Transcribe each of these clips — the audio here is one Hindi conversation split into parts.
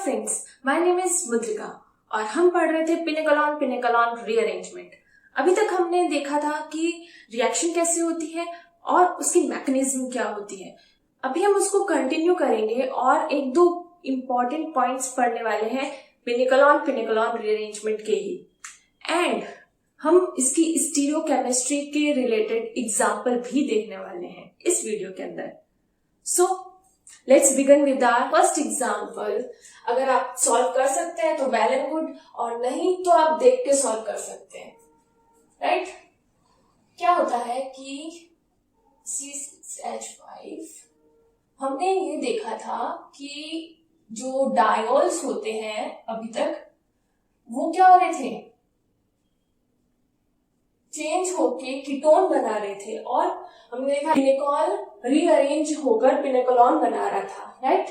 फ्रेंड्स, माय नेम इज मुद्रिका और हम पढ़ रहे थे पिनेकॉलॉन रीअरेंजमेंट। अभी तक हमने देखा था कि रिएक्शन कैसे होती है और उसकी मैकेनिज्म क्या होती है। अभी हम उसको कंटिन्यू करेंगे और एक दो इम्पॉर्टेंट पॉइंट्स पढ़ने वाले हैं पिनेकॉलॉन रीअरेंजमेंट के ही। एंड हम इसकी स्टीरियोकेमिस्ट्री के रिलेटेड एग्जाम्पल भी देखने वाले हैं इस वीडियो के अंदर। So let's begin with our first example. अगर आप सॉल्व कर सकते हैं तो वेल एंड गुड, और नहीं तो आप देख के सॉल्व कर सकते हैं, राइट? क्या होता है कि C6H5 हमने ये देखा था कि जो डायोल्स होते हैं अभी तक वो क्या हो रहे थे, चेंज होके कीटोन बना रहे थे, और हमने देखा पिनेकॉल रीअरेंज होकर पिनेकॉलॉन बना रहा था, राइट?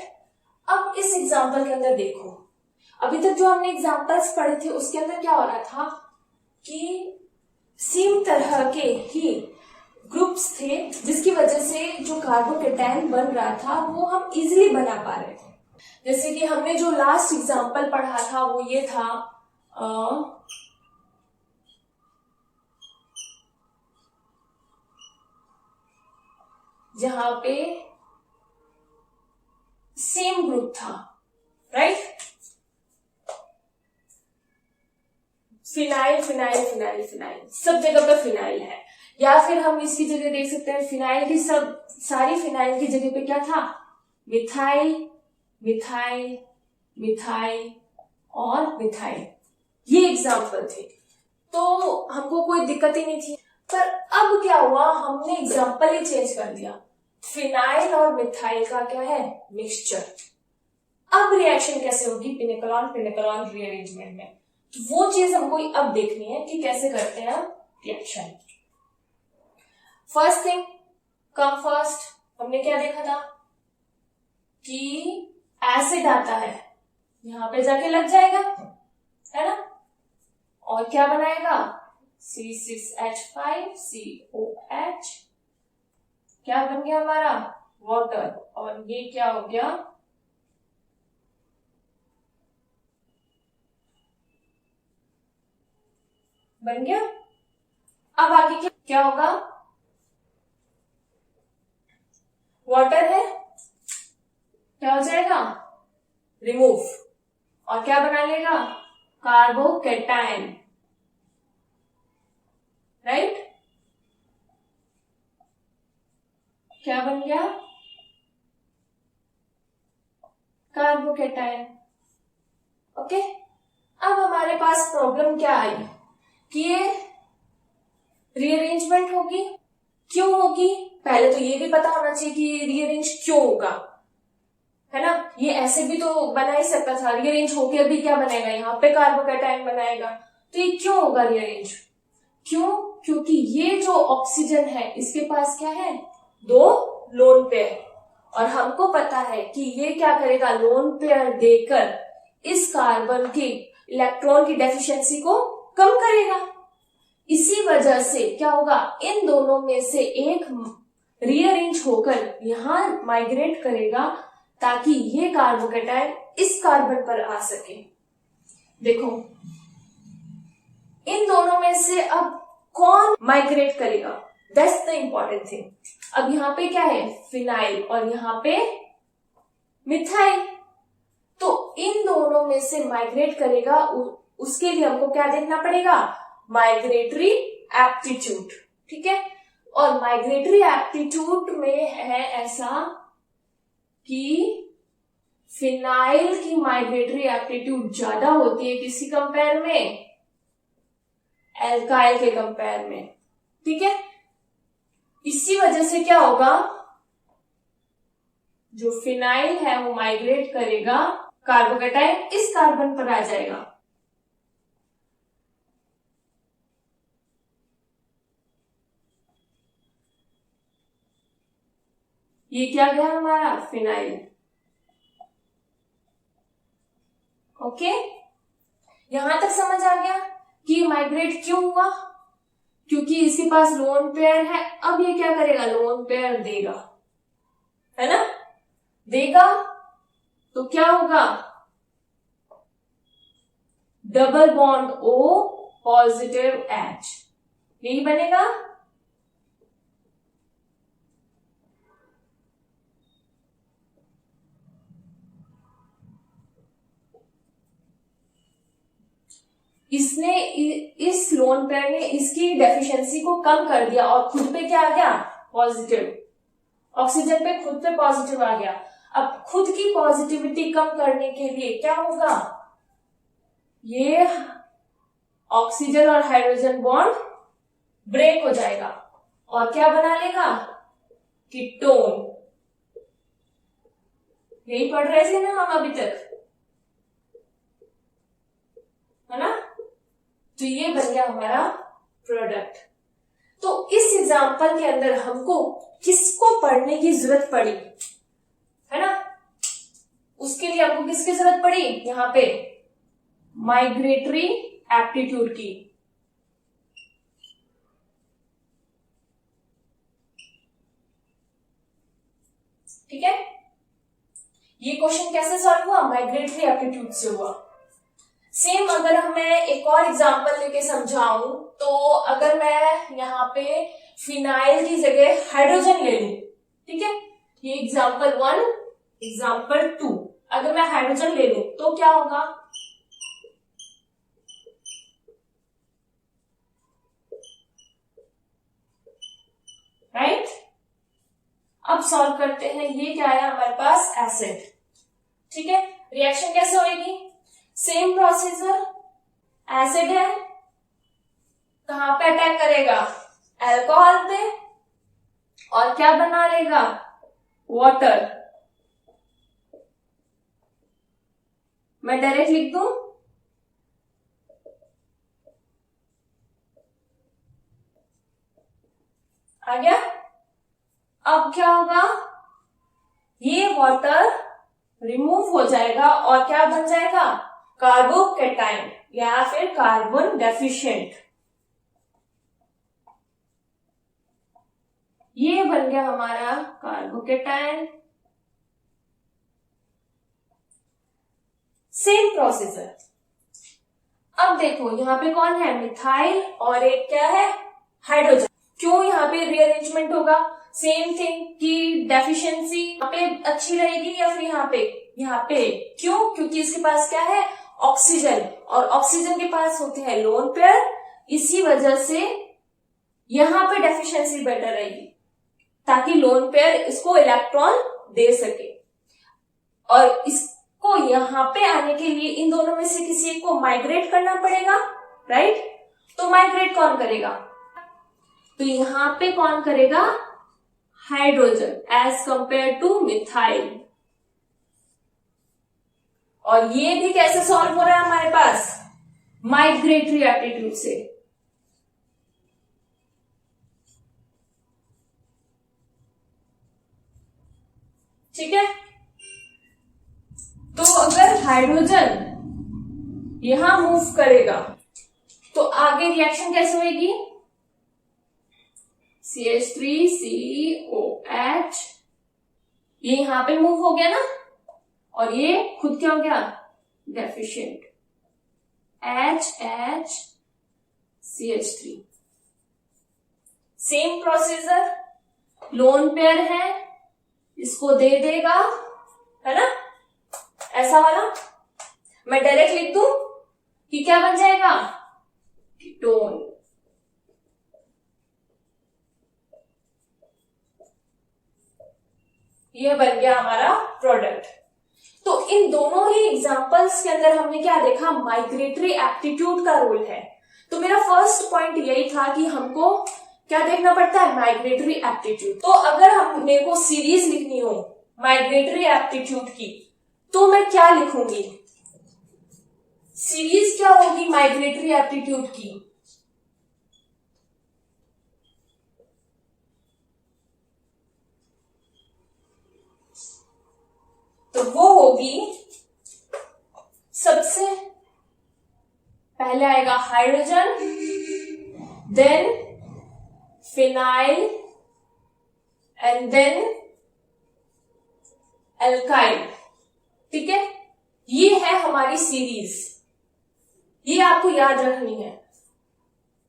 अब इस एग्जांपल के अंदर देखो, अभी तक जो हमने एग्जांपल्स पढ़े थे उसके अंदर क्या हो रहा था कि सेम तरह के ही ग्रुप्स थे, जिसकी वजह से जो कार्बोकेटायन बन रहा था वो हम इजीली बना पा रहे थे। जैसे कि हमने जो लास्ट एग्जांपल पढ़ा था वो ये था जहां पे सेम ग्रुप था, राइट? फिनाइल सब जगह पे फिनाइल है, या फिर हम इसकी जगह देख सकते हैं फिनाइल की सारी फिनाइल की जगह पे क्या था, मिथाइल और मिथाइल। ये एग्जाम्पल थे, तो हमको कोई दिक्कत ही नहीं थी। पर अब क्या हुआ, हमने एग्जाम्पल ही चेंज कर दिया। फिनाइल और मिथाइल का क्या है, मिक्सचर। अब रिएक्शन कैसे होगी पिनेकॉलॉन रीअरेंजमेंट में, तो वो चीज हमको अब देखनी है कि कैसे करते हैं reaction. First thing come first, हमने क्या देखा था कि एसिड आता है, यहां पे जाके लग जाएगा, है ना, और क्या बनाएगा, C6H5 COH, क्या बन गया हमारा, वाटर। और ये क्या हो गया, बन गया। अब आगे क्या होगा, वाटर है, क्या हो जाएगा, रिमूव, और क्या बना लेगा, कार्बोकेटायन, राइट? क्या बन गया, कार्बोकेटायन। ओके, अब हमारे पास प्रॉब्लम क्या आई कि ये रीअरेंजमेंट होगी, क्यों होगी? पहले तो ये भी पता होना चाहिए कि रीअरेंज क्यों होगा, है ना। ये ऐसे भी तो बना ही सकता था, रीअरेंज होके भी क्या बनेगा, यहाँ पे कार्बोकेटायन बनाएगा। तो ये क्यों होगा रीअरेंज, क्यों? क्योंकि ये जो ऑक्सीजन है इसके पास क्या है, दो लोन पेयर, और हमको पता है कि ये क्या करेगा, लोन पेयर देकर इस कार्बन की इलेक्ट्रॉन की डेफिशिएंसी को कम करेगा। इसी वजह से क्या होगा, इन दोनों में से एक रीअरेंज होकर यहां माइग्रेट करेगा ताकि ये कार्बोकेटायन इस कार्बन पर आ सके। देखो, इन दोनों में से अब कौन माइग्रेट करेगा, दैट्स द इंपॉर्टेंट थिंग। अब यहाँ पे क्या है, फिनाइल, और यहाँ पे मिथाइल। तो इन दोनों में से माइग्रेट करेगा, उसके लिए हमको क्या देखना पड़ेगा, माइग्रेटरी एप्टीट्यूड, ठीक है। और माइग्रेटरी एप्टीट्यूड में है ऐसा कि फिनाइल की माइग्रेटरी एप्टीट्यूड ज्यादा होती है किसी कंपेयर में, एल्काइल के कंपेयर में, ठीक है। इसी वजह से क्या होगा, जो फिनाइल है वो माइग्रेट करेगा, कार्बोकेटायन इस कार्बन पर आ जाएगा। ये क्या गया हमारा, फिनाइल। ओके, यहां तक समझ आ गया कि माइग्रेट क्यों हुआ, क्योंकि इसके पास लोन पेयर है। अब ये क्या करेगा, लोन पेयर देगा, है ना, देगा तो क्या होगा, double bond O positive H, यही बनेगा। इसने इस लोन पेयर ने इसकी डेफिशिएंसी को कम कर दिया और खुद पे क्या आ गया, पॉजिटिव। ऑक्सीजन पे खुद पे पॉजिटिव आ गया। अब खुद की पॉजिटिविटी कम करने के लिए क्या होगा, ये ऑक्सीजन और हाइड्रोजन बॉन्ड ब्रेक हो जाएगा और क्या बना लेगा, कीटोन। यही पढ़ रहे थे ना हम अभी तक, है ना। तो ये बन गया हमारा प्रोडक्ट। तो इस एग्जाम्पल के अंदर हमको किसको पढ़ने की जरूरत पड़ी, है ना। उसके लिए हमको किसकी जरूरत पड़ी, यहां पे माइग्रेटरी एप्टीट्यूड की। ठीक है, ये क्वेश्चन कैसे सॉल्व हुआ, माइग्रेटरी एप्टीट्यूड से हुआ। सेम अगर मैं एक और एग्जांपल लेके समझाऊं, तो अगर मैं यहाँ पे फिनाइल की जगह हाइड्रोजन ले लूं, ठीक है, ये एग्जांपल 1, एग्जांपल 2, अगर मैं हाइड्रोजन ले लूं तो क्या होगा, राइट। अब सॉल्व करते हैं, ये क्या आया हमारे पास, एसिड। ठीक है, रिएक्शन कैसे होगी, सेम प्रोसीजर, एसिड है, कहां पे अटैक करेगा, अल्कोहल पे, और क्या बना लेगा, वाटर। मैं डायरेक्ट लिख दूं, आ गया। अब क्या होगा, ये वाटर रिमूव हो जाएगा और क्या बन जाएगा, कार्बोकेटाइन या फिर कार्बन डेफिशिएंट। ये बन गया हमारा कार्बोकेटाइन। Same procedure. अब देखो यहाँ पे कौन है, मिथाइल, और एक क्या है, हाइड्रोजन। क्यों यहाँ पे रीअरेंजमेंट होगा, सेम थिंग की डेफिशिएंसी यहाँ पे अच्छी रहेगी या फिर यहाँ पे, क्यों, क्योंकि इसके पास क्या है, ऑक्सीजन, और ऑक्सीजन के पास होते हैं लोन पेयर, इसी वजह से यहाँ पे डेफिशिएंसी बेटर रहेगी, ताकि लोन पेयर इसको इलेक्ट्रॉन दे सके। और इसको यहाँ पे आने के लिए इन दोनों में से किसी एक को माइग्रेट करना पड़ेगा, राइट। तो माइग्रेट कौन करेगा, तो यहाँ पे कौन करेगा, hydrogen as compare to methyl. और ये भी कैसे सॉल्व हो रहा है हमारे पास, माइग्रेटरी एप्टीट्यूड से। ठीक है, तो अगर हाइड्रोजन यहां मूव करेगा तो आगे रिएक्शन कैसे होगी, CH3COH, ये यहां पे मूव हो गया ना, और ये खुद क्या हो गया, deficient, HCH3। Same procedure, lone pair है, इसको दे देगा, है ना, ऐसा वाला। मैं डायरेक्ट लिख दूं कि क्या बन जाएगा, कीटोन। ये बन गया हमारा प्रोडक्ट। तो इन दोनों ही एग्जांपल्स के अंदर हमने क्या देखा, माइग्रेटरी एप्टीट्यूड का रोल है। तो मेरा फर्स्ट पॉइंट यही था कि हमको क्या देखना पड़ता है, माइग्रेटरी एप्टीट्यूड। तो अगर हम मेरे को सीरीज लिखनी हो माइग्रेटरी एप्टीट्यूड की, तो मैं क्या लिखूंगी, सीरीज क्या होगी माइग्रेटरी एप्टीट्यूड की, तो वो होगी, सबसे पहले आएगा hydrogen, then phenyl, and then alkyl. ठीक है, ये है हमारी सीरीज। ये आपको याद रखनी है,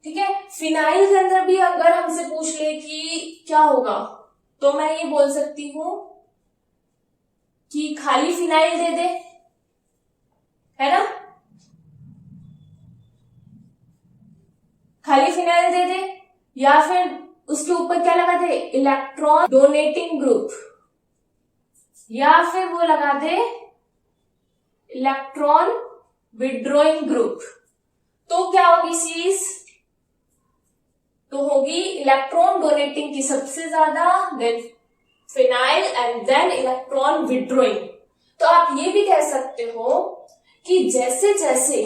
ठीक है। फिनाइल के अंदर भी अगर हमसे पूछ ले कि क्या होगा, तो मैं ये बोल सकती हूं कि खाली फिनाइल दे दे, है ना, खाली फिनाइल दे दे, या फिर उसके ऊपर क्या लगा दे, इलेक्ट्रॉन डोनेटिंग ग्रुप, या फिर वो लगा दे इलेक्ट्रॉन विड्रॉइंग ग्रुप। तो क्या होगी चीज, तो होगी इलेक्ट्रॉन डोनेटिंग की सबसे ज्यादा, then phenyl and then electron withdrawing. तो आप ये भी कह सकते हो कि जैसे जैसे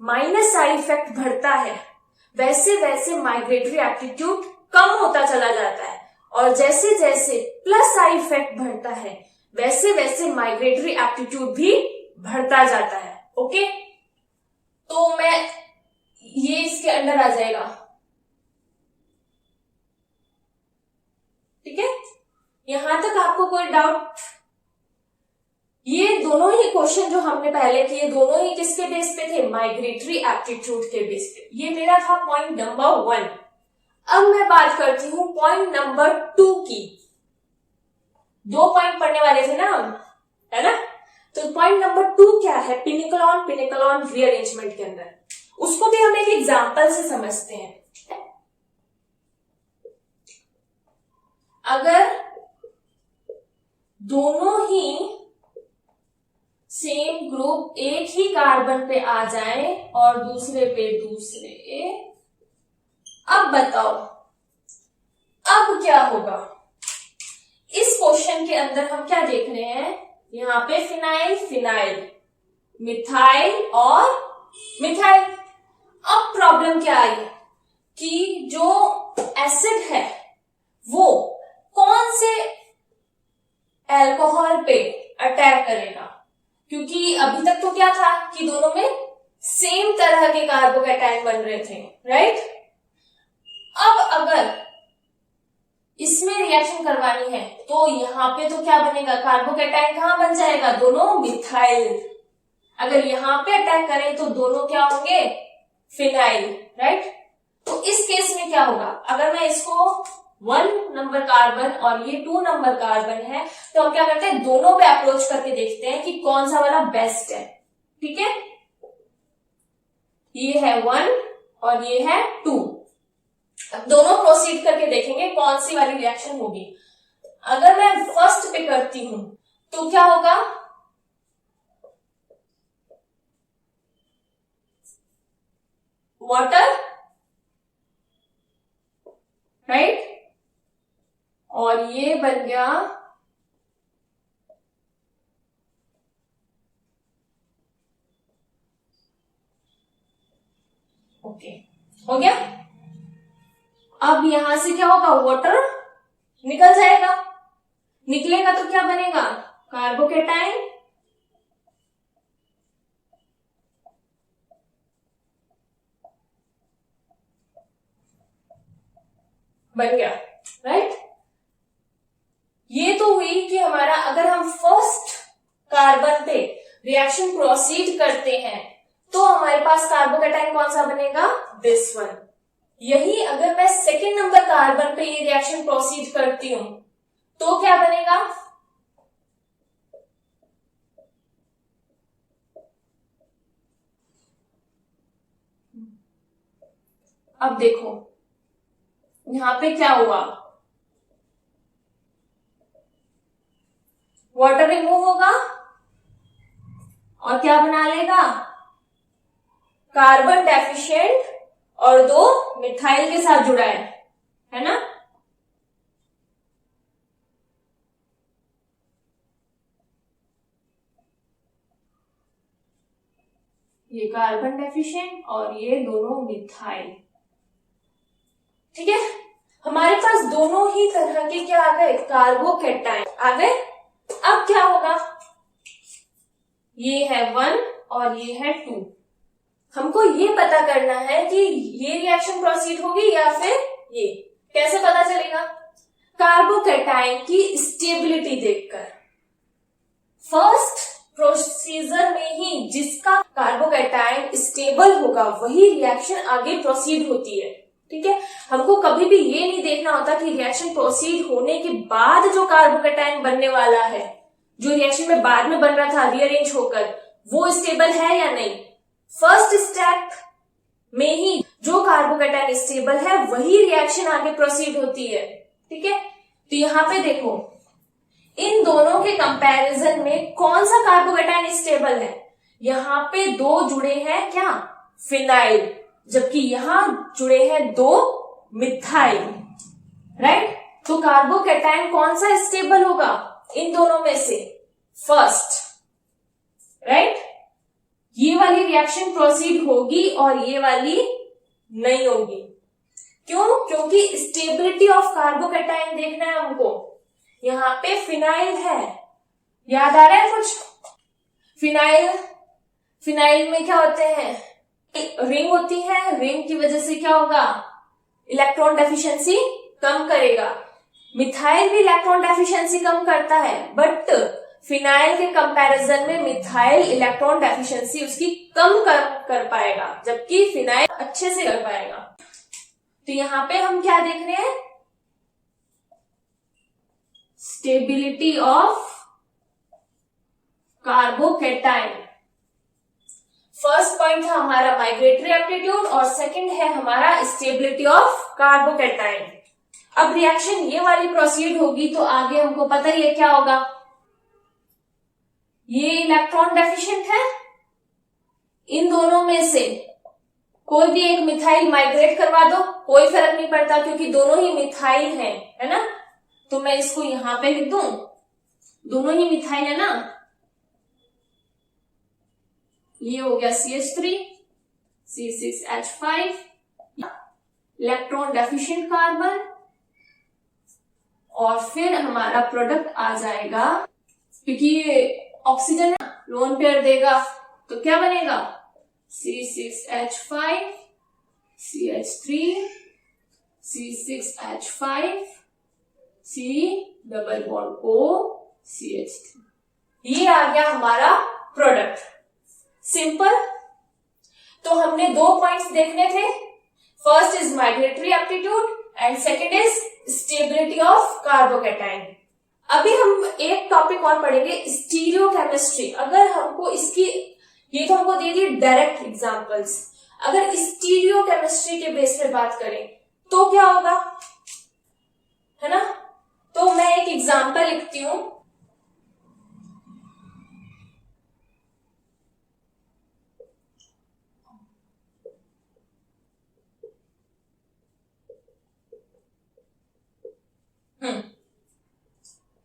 माइनस साइड इफेक्ट बढ़ता है वैसे वैसे माइग्रेटरी एप्टीट्यूड कम होता चला जाता है, और जैसे जैसे प्लस साइड इफेक्ट बढ़ता है वैसे वैसे माइग्रेटरी एप्टीट्यूड भी बढ़ता जाता है। ओके, तो मैं ये इसके अंदर आ जाएगा, ठीक है। यहां तक आपको कोई डाउट? ये दोनों ही क्वेश्चन जो हमने पहले किए, दोनों ही किसके बेस पे थे, माइग्रेटरी एप्टीट्यूड के बेस पे। ये मेरा था पॉइंट नंबर 1। अब मैं बात करती हूं पॉइंट नंबर 2 की। 2 पॉइंट पढ़ने वाले थे ना हम, है ना। तो पॉइंट नंबर 2 क्या है, पिनिकल रीअरेंजमेंट के अंदर, उसको भी हम एक एग्जांपल से समझते हैं। अगर दोनों ही सेम ग्रुप एक ही कार्बन पे आ जाए और दूसरे पे दूसरे, अब बताओ अब क्या होगा। इस क्वेश्चन के अंदर हम क्या देख रहे हैं, यहां पे फिनाइल फिनाइल, मिथाइल और मिथाइल। अब प्रॉब्लम क्या आई कि जो एसिड है वो कौन से अल्कोहल पे अटैक करेगा, क्योंकि अभी तक तो क्या था कि दोनों में सेम तरह के कार्बोकैटायन बन रहे थे, राइट। अब अगर इसमें रिएक्शन करवानी है तो यहां पे तो क्या बनेगा, कार्बोकैटायन कहां बन जाएगा, दोनों मिथाइल। अगर यहां पे अटैक करें तो दोनों क्या होंगे, फिनाइल, राइट। तो इस केस में क्या होगा, अगर मैं इसको 1 नंबर कार्बन और ये 2 नंबर कार्बन है, तो हम क्या करते हैं, दोनों पे अप्रोच करके देखते हैं कि कौन सा वाला बेस्ट है, ठीक है। ये है 1 और ये है 2। अब दोनों प्रोसीड करके देखेंगे कौन सी वाली रिएक्शन होगी। अगर मैं फर्स्ट पे करती हूं तो क्या होगा, वाटर, राइट, और ये बन गया ओके, हो गया। अब यहां से क्या होगा, वाटर निकल जाएगा, निकलेगा तो क्या बनेगा, कार्बोकैटायन, बन गया, राइट। ये तो हुई कि हमारा, अगर हम फर्स्ट कार्बन पे रिएक्शन प्रोसीड करते हैं तो हमारे पास कार्बोकैटायन कौन सा बनेगा, दिस वन। यही अगर मैं सेकेंड नंबर कार्बन पे ये रिएक्शन प्रोसीड करती हूं तो क्या बनेगा, अब देखो यहां पे क्या हुआ, वाटर रिमूव होगा और क्या बना लेगा, कार्बन डेफिशिएंट, और 2 मिथाइल के साथ जुड़ा है ना। ये कार्बन डेफिशिएंट और ये दोनों मिथाइल, ठीक है। हमारे पास दोनों ही तरह के क्या आ गए, कार्बोकैटायन आ गए। अब क्या होगा, ये है 1 और ये है 2। हमको ये पता करना है कि ये रिएक्शन प्रोसीड होगी या फिर ये, कैसे पता चलेगा, कार्बोकैटायन की स्टेबिलिटी देखकर। फर्स्ट प्रोसीजर में ही जिसका कार्बोकैटायन स्टेबल होगा वही रिएक्शन आगे प्रोसीड होती है। ठीक है, हमको कभी भी ये नहीं देखना होता कि रिएक्शन प्रोसीड होने के बाद जो कार्बोकैटायन बनने वाला है, जो रिएक्शन में बाद में बन रहा था रीअरेंज होकर, वो स्टेबल है या नहीं। फर्स्ट स्टेप में ही जो कार्बोकैटायन स्टेबल है वही रिएक्शन आगे प्रोसीड होती है। ठीक है, तो यहां पे देखो इन दोनों के कंपैरिजन में कौन सा कार्बोकैटायन स्टेबल है। यहां पे दो जुड़े हैं क्या, फिनाइल, जबकि यहां जुड़े हैं दो मिथाइल, राइट। तो कार्बोकैटायन कौन सा स्टेबल होगा इन दोनों में से, फर्स्ट, राइट। ये वाली रिएक्शन प्रोसीड होगी और ये वाली नहीं होगी। क्यों? क्योंकि स्टेबिलिटी ऑफ कार्बोकैटायन देखना है हमको। यहां पे फिनाइल है, याद आ रहा है कुछ। फिनाइल में क्या होते हैं, रिंग होती है, रिंग की वजह से क्या होगा, इलेक्ट्रॉन डेफिशिएंसी कम करेगा। मिथाइल भी इलेक्ट्रॉन डेफिशिएंसी कम करता है, बट फिनाइल के कंपैरिजन में मिथाइल इलेक्ट्रॉन डेफिशिएंसी उसकी कम कर पाएगा, जबकि फिनाइल अच्छे से कर पाएगा। तो यहां पे हम क्या देख रहे हैं, stability of carbocation. First point था हमारा माइग्रेटरी एप्टीट्यूड और सेकंड है हमारा स्टेबिलिटी ऑफ कार्बोकैटायन। अब रिएक्शन ये वाली प्रोसीड होगी तो आगे हमको पता ही है क्या होगा, ये इलेक्ट्रॉन डेफिशिएंट है, इन दोनों में से कोई भी एक मिथाइल माइग्रेट करवा दो, कोई फर्क नहीं पड़ता क्योंकि दोनों ही मिथाइल हैं, है ना। तो मैं इसको यहां पे लिख दूं, दोनों ही मिथाइल है ना। ये हो गया CH3 C6H5, electron deficient carbon, और फिर हमारा प्रोडक्ट आ जाएगा, क्योंकि ये ऑक्सीजन है, लोन पेयर देगा तो क्या बनेगा, C6H5 CH3 C6H5 C double bond O CH3। ये आ गया हमारा प्रोडक्ट। सिंपल। तो हमने दो पॉइंट्स देखने थे, first is migratory aptitude and second is stability of carbocation. अभी हम एक टॉपिक और पढ़ेंगे, स्टीरियोकेमिस्ट्री। अगर हमको इसकी, ये तो हमको दे दी डायरेक्ट एग्जांपल्स, अगर स्टीरियोकेमिस्ट्री के बेस पे बात करें तो क्या होगा, है ना। तो मैं एक एग्जांपल लिखती हूं,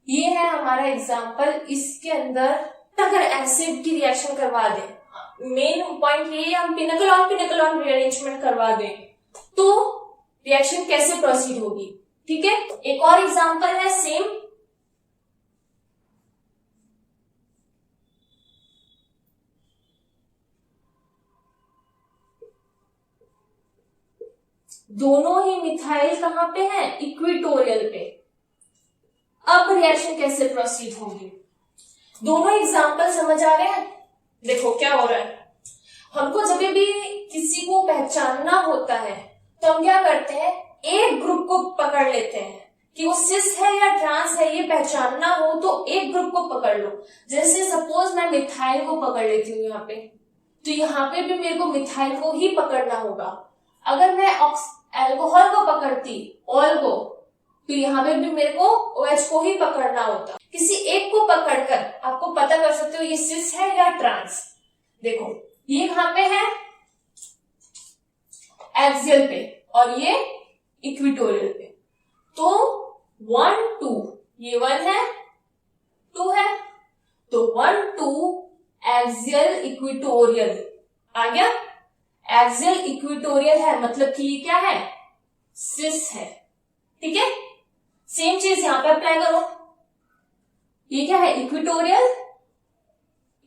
ये है हमारा एग्जाम्पल। इसके अंदर अगर एसिड की रिएक्शन करवा दें, मेन पॉइंट ये हम पिनेकल ऑन रीअरेंजमेंट करवा दें तो रिएक्शन कैसे प्रोसीड होगी। ठीक है, एक और एग्जाम्पल है सेम, दोनों ही मिथाइल कहां पे हैं, इक्वेटोरियल पे। अब रिएक्शन कैसे प्रोसीड होगी, दोनों एग्जाम्पल समझ आ रहे हैं। देखो क्या हो रहा है, हमको जब भी किसी को पहचानना होता है तो हम क्या करते हैं, एक ग्रुप को पकड़ लेते हैं कि वो सिस है या ट्रांस है, ये पहचानना हो तो एक ग्रुप को पकड़ लो। जैसे सपोज मैं मिथाइल को पकड़ लेती हूँ यहाँ पे, तो यहाँ पे भी मेरे को मिथाइल को ही पकड़ना होगा। अगर मैं अल्कोहल को पकड़ती, ऑल को, तो यहाँ पे भी मेरे को OH को ही पकड़ना होता। किसी एक को पकड़कर आपको पता कर सकते हो ये सिस है या ट्रांस। देखो ये कहां पे है, एक्सियल पे, और ये इक्वेटोरियल पे। तो 1 2, ये 1 है, 2 है, तो 1 2 एक्सियल इक्वेटोरियल आ गया। एक्सियल इक्वेटोरियल है मतलब कि ये क्या है, सिस है। ठीक है, सेम चीज यहां पे अप्लाई करो, ये क्या है, इक्वेटोरियल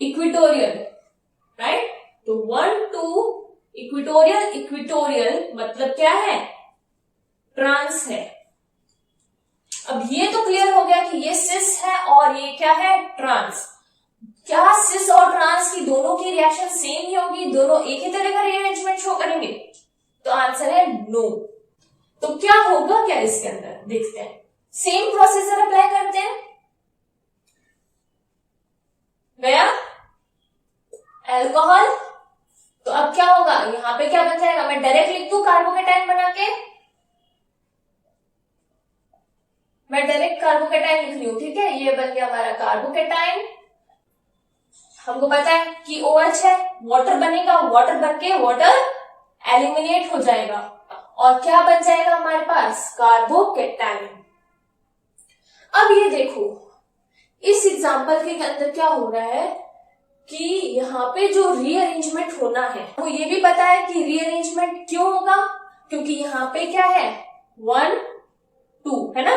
इक्वेटोरियल, राइट। तो 1 2 इक्वेटोरियल मतलब क्या है, ट्रांस है। अब ये तो क्लियर हो गया कि ये सिस है और ये क्या है, ट्रांस। क्या सिस और ट्रांस की दोनों की रिएक्शन सेम ही होगी, दोनों एक ही तरह का रीअरेंजमेंट शो करेंगे? तो आंसर है नो। तो क्या होगा क्या इसके अंदर, देखते हैं। सेम प्रोसीजर अप्लाई करते हैं। गया अल्कोहल, तो अब क्या होगा, यहां पे क्या बन जाएगा, मैं डायरेक्ट लिख दूं कार्बोकेटाइन बना के, मैं डायरेक्ट कार्बोकेटाइन लिख रही हूं, ठीक है। ये बन गया हमारा कार्बोकेटाइन। हमको पता है कि OH है, वाटर बनेगा, वाटर बन के वाटर एलिमिनेट हो जाएगा और क्या बन जाएगा हमारे पास, कार्बोकेटाइन। अब ये देखो इस एग्जांपल के अंदर क्या हो रहा है कि यहाँ पे जो रीअरेंजमेंट होना है, वो ये भी पता है कि रीअरेंजमेंट क्यों होगा, क्योंकि यहाँ पे क्या है 1 2 है ना,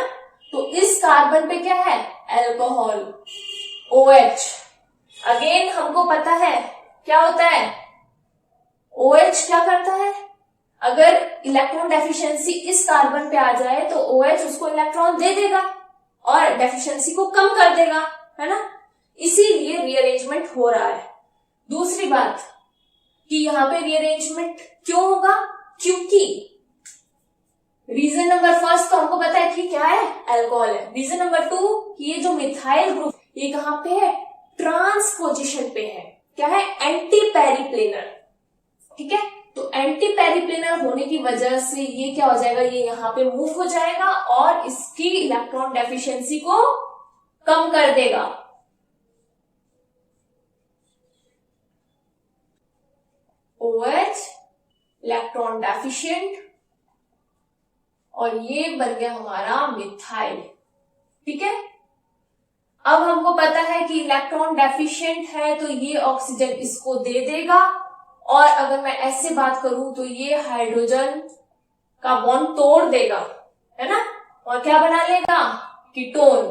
तो इस कार्बन पे क्या है अल्कोहल OH। अगेन हमको पता है क्या होता है, OH क्या करता है, अगर इलेक्ट्रॉन डेफिशिएंसी इस कार्बन पे आ जाए तो OH उसको इलेक्ट्रॉन दे देगा और डेफिशिएंसी को कम कर देगा, है ना, इसीलिए रीअरेंजमेंट हो रहा है। दूसरी बात कि यहाँ पे रीअरेंजमेंट क्यों होगा, क्योंकि रीजन नंबर फर्स्ट तो हमको पता है कि क्या है अल्कोहल है। रीजन नंबर 2 कि ये जो मिथाइल ग्रुप ये कहां पे है, ट्रांस पोजीशन पे है, क्या है एंटी पेरिप्लेनर, ठीक है। तो एंटी पेरिप्लेनर होने की वजह से ये क्या हो जाएगा, ये यहाँ पे मूव हो जाएगा और इसकी इलेक्ट्रॉन डेफिशिएंसी को कम कर देगा। OH इलेक्ट्रॉन डेफिशिएंट और ये बन गया हमारा मिथाइल, ठीक है। अब हमको पता है कि इलेक्ट्रॉन डेफिशिएंट है तो ये ऑक्सीजन इसको दे देगा और अगर मैं ऐसे बात करूं तो ये हाइड्रोजन का बॉन्ड तोड़ देगा, है ना, और क्या बना लेगा कीटोन।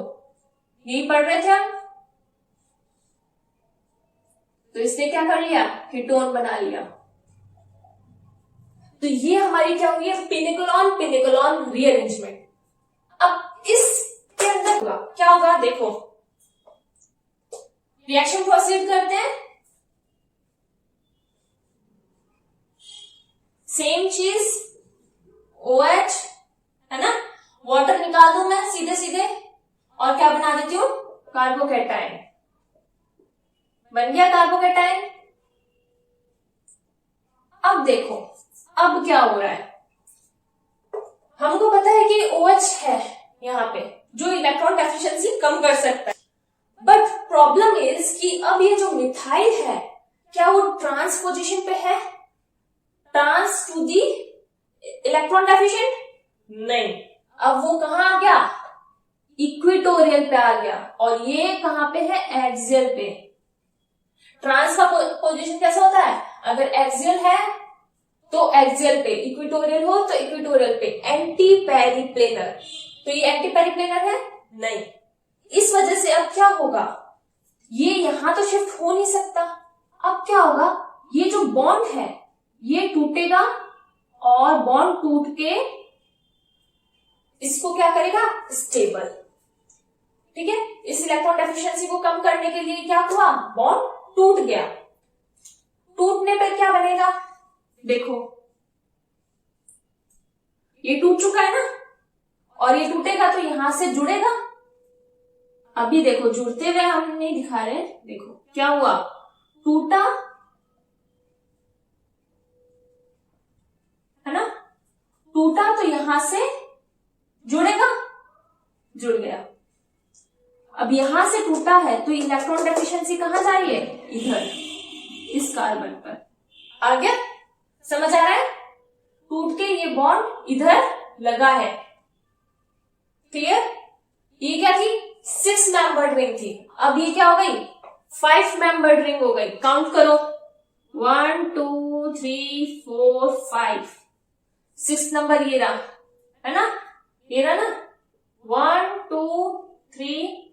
यही पढ़ रहे थे हम, तो इसने क्या कर लिया कीटोन बना लिया। तो ये हमारी क्या हुई है पिनिकल पिनिकलॉन रीअरेंजमेंट। अब इसके अंदर होगा क्या होगा, देखो रिएक्शन प्रोसीड करते हैं। सेम चीज OH है ना, वाटर निकाल दूं मैं सीधे सीधे और क्या बना देती हूं कार्बोकेटाइन, बन गया कार्बोकेटाइन। अब देखो अब क्या हो रहा है, हमको पता है कि OH है यहाँ पे जो इलेक्ट्रॉन डेफिशिएंसी कम कर सकता है, बट प्रॉब्लम इज कि अब ये जो मिथाइल है क्या वो ट्रांस पोजीशन पे है, trans to the electron deficient नहीं, अब वो कहां आ गया इक्वेटोरियल पे आ गया और ये कहां पे है एक्सियल पे। ट्रांस का पोजीशन कैसा होता है, अगर एक्सियल है तो एक्सियल पे, इक्वेटोरियल हो तो इक्वेटोरियल पे, एंटी पेरिप्लेनर, तो ये एंटी पेरिप्लेनर है नहीं। इस वजह से अब क्या होगा, ये यहां तो शिफ्ट हो नहीं सकता। अब क्या होगा, ये जो बॉन्ड है ये टूटेगा और बॉन्ड टूट के इसको क्या करेगा स्टेबल, ठीक है। इस इलेक्ट्रॉन डेफिशिएंसी को कम करने के लिए क्या हुआ, बॉन्ड टूट गया। टूटने पर क्या बनेगा, देखो ये टूट चुका है ना और ये टूटेगा तो यहां से जुड़ेगा। अभी देखो जुड़ते हुए हम नहीं दिखा रहे, देखो क्या हुआ, टूटा है ना, टूटा तो यहां से जुड़ेगा, जुड़ गया। अब यहां से टूटा है तो इलेक्ट्रॉन डेफिशिएंसी कहां जा रही है, इधर इस कार्बन पर। आ गया, समझ आ रहा है, टूट के ये बॉन्ड इधर लगा है, क्लियर। ये क्या थी 6 मेंबर्ड रिंग थी, अब ये क्या हो गई 5 मेंबर्ड रिंग हो गई। काउंट करो 1 2 3 4 5, 6 नंबर ये रहा है ना, ये रहा ना 1 2 3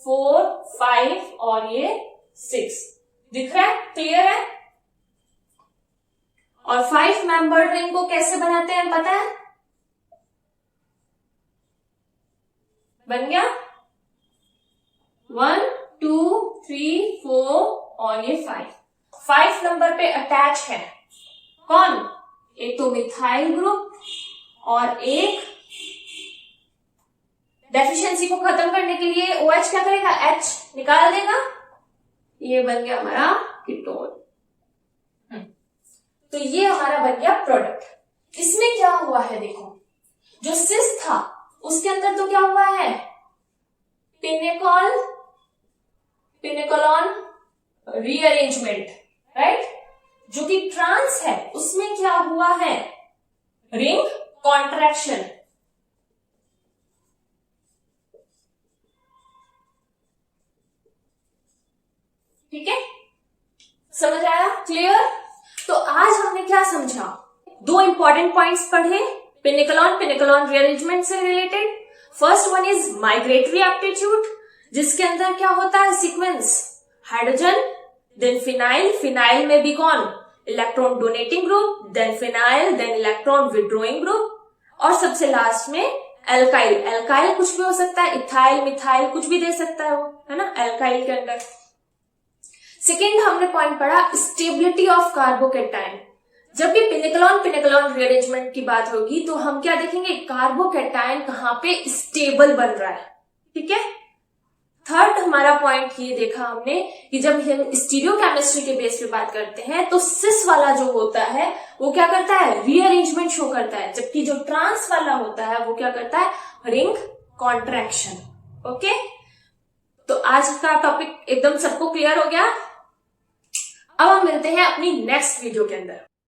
4 5 और ये 6 दिख रहा है, क्लियर है। और 5 मेंबर्ड रिंग को कैसे बनाते हैं पता है, बन गया 1 2 3 4 और ये 5 नंबर पे अटैच है कौन? एक तो मिथाइल ग्रुप और एक डेफिशिएंसी को खत्म करने के लिए OH क्या करेगा? H निकाल देगा, ये बन गया हमारा कीटोन। तो ये हमारा बन गया प्रोडक्ट। इसमें क्या हुआ है देखो, जो सिस था उसके अंदर तो क्या हुआ है? पिनेकोलॉन रीअरेंजमेंट, राइट। जो कि ट्रांस है उसमें क्या हुआ है? Ring contraction. ठीक है, समझ आया? क्लियर? तो आज हमने क्या समझा? 2 इंपॉर्टेंट पॉइंट्स पढ़े पिनेकोलॉन रीअरेंजमेंट से related. First one is migratory aptitude, जिसके अंदर क्या होता है? सीक्वेंस हाइड्रोजन, देन फिनाइल में भी कौन? Electron donating group, then phenyl, then electron withdrawing group, और सबसे लास्ट में एल्काइल कुछ भी हो सकता है, इथाइल मिथाइल कुछ भी दे सकता है वो, है ना, एल्काइल के अंदर। सेकेंड हमने पॉइंट पढ़ा स्टेबिलिटी ऑफ कार्बोकैटायन। जब भी पिनेकोलॉन रीअरेंजमेंट की बात होगी तो हम क्या देखेंगे? कार्बोकैटायन कहां पे स्टेबल बन रहा है। ठीक है। थर्ड हमारा पॉइंट ये देखा हमने कि जब हम स्टीरियोकेमिस्ट्री के बेस पे बात करते हैं तो सिस वाला जो होता है वो क्या करता है? रीअरेंजमेंट शो करता है, जबकि जो ट्रांस वाला होता है वो क्या करता है? Ring contraction. ओके, तो आज का टॉपिक एकदम सबको क्लियर हो गया। अब हम मिलते हैं अपनी नेक्स्ट वीडियो के अंदर।